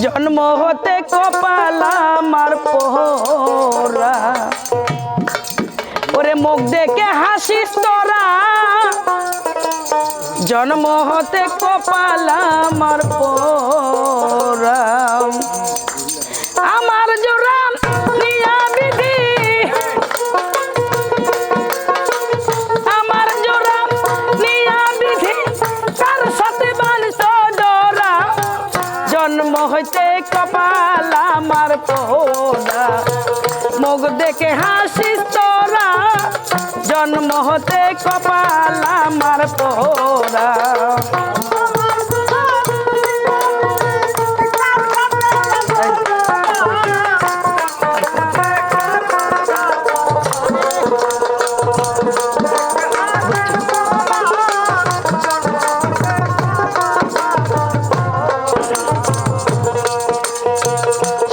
জন্ম হতে কপাল আমার পোহরা ওরে মুখ দেখে হাসিস তোরা জন্ম হতে কপাল আমার পোহরা আমার জোড়া নিয়া বিধি আমার জোড়া নিয়া বিধি কার সাথে বানছ ডোরা জন্ম হইতে কপাল আমার পোহরা মুখ দেখে হাসিস তোরা জন্ম হতে কপাল আমার পোহরা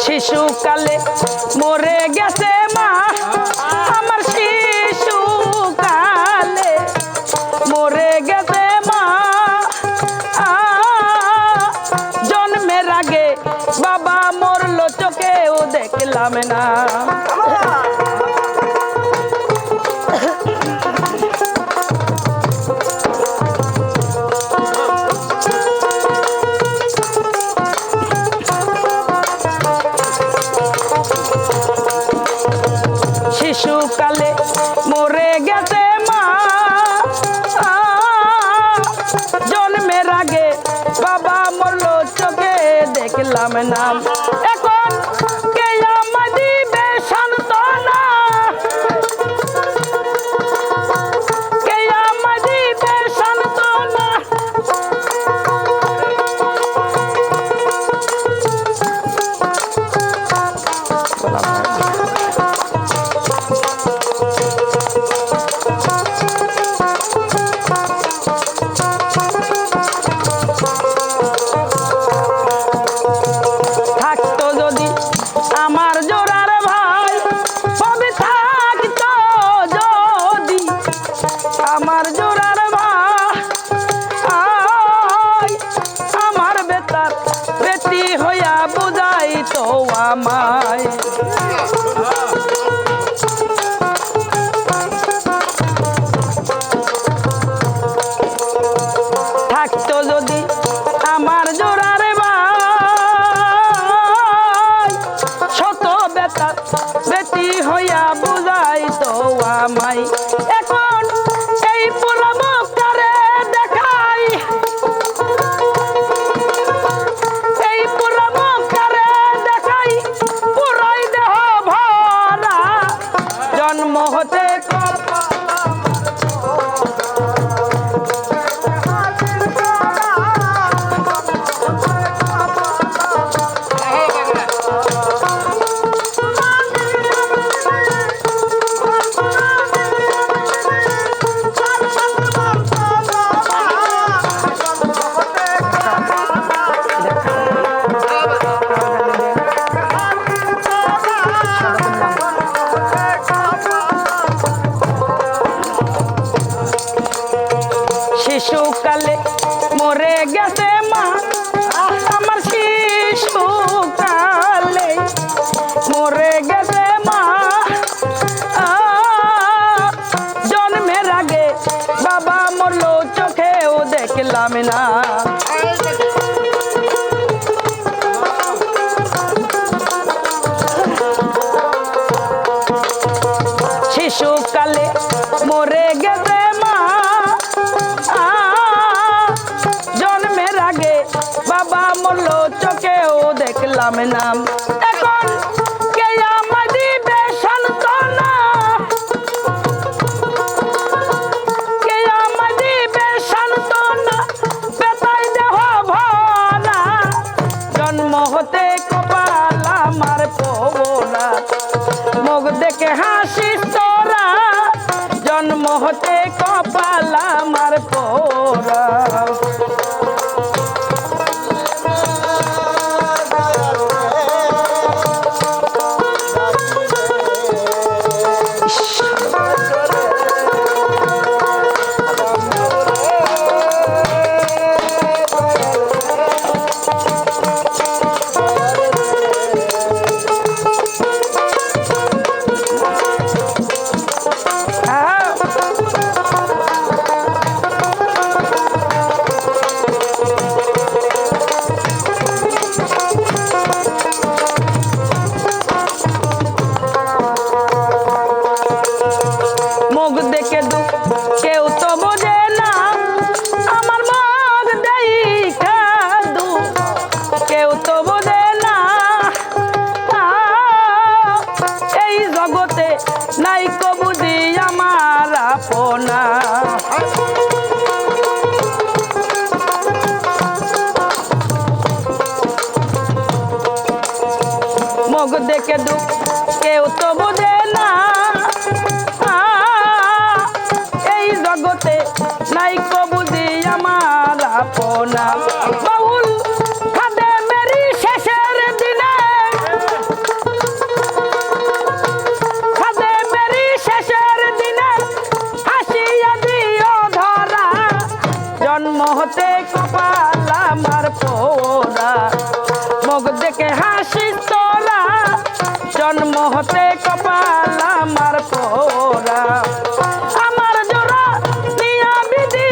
শিশুকালে মরে গেছে মা আমার শিশুকালে মরে গেছে মা জন্মের আগে বাবা মরলো চোখেও দেখলাম না শিশুকালে মরে গেছে মা জন্মের আগে বাবা মরলো চোখে দেখলাম না এখন কে আমায় দিবে সান্ত্বনা কে আমায় দিবে সান্ত্বনা থাকতো যদি আমার জোড়ার ভাই সবে থাকতো যদি আমার জোড়ার ভাই আমার বেতার বেটি হইয়া বুঝাই তো আমায় থাকতো যদি আমার জোড়ার ভাই শত বেতার বেটি হইয়া বুঝাই তো আমায় এখন এই পুরা মুখটারে দেখাই এই পুরা মুখটারে দেখাই পুরাই দেহ ভরা জন্ম হতে শিশুকালে মরে গেছে মা আমার শিশুকালে মরে গেছে মা জন্মের আগে বাবা মরলো চোখেও দেখলাম না শিশুকালে মরে গেছে মা জন্মের আগে বাবা মরলো চোখেও দেখলাম না এখন কে আমায় দিবে সান্ত্বনা কে আমায় দিবে সান্ত্বনা বেতাই দেহ ভরা জন্ম হতে কপাল আমার পোহরা মুখ দেখে হাসিস তোরা জন্ম হতে কপাল আমার পোহরা মুখ দেখে দুঃখ কেউ তো বোঝে না এই জগতে নাই কো বুঝি আমার আপনা বাউল খাদে মেরি শেষের দিনে খাদে মেরি শেষের দিনে হাসিয়া দিও ধরা জন্ম হতে কপাল আমার পোড়া মুখ দেখে হাসিস তোরা জন্ম হতে কপাল আমার পোড়া আমার জোড়া নিয়া বিধি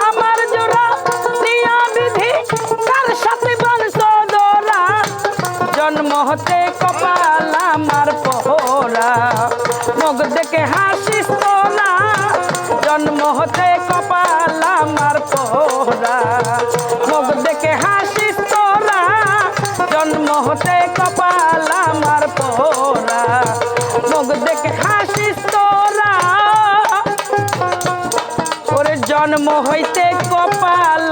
আমার জোড়া নিয়া বিধি তার সাথে বংশ দোরা জন্ম হতে কপাল আমার পোড়া মুখ দেখে হাসিস তোরা জন্ম হতে কপাল আমার পোড়া মুখ দেখে হাসিস তোরা জন্ম হতে কপাল আমার পোড়া মুখ দেখে হাসিস তোরা ওরে জন্ম হইতে কপাল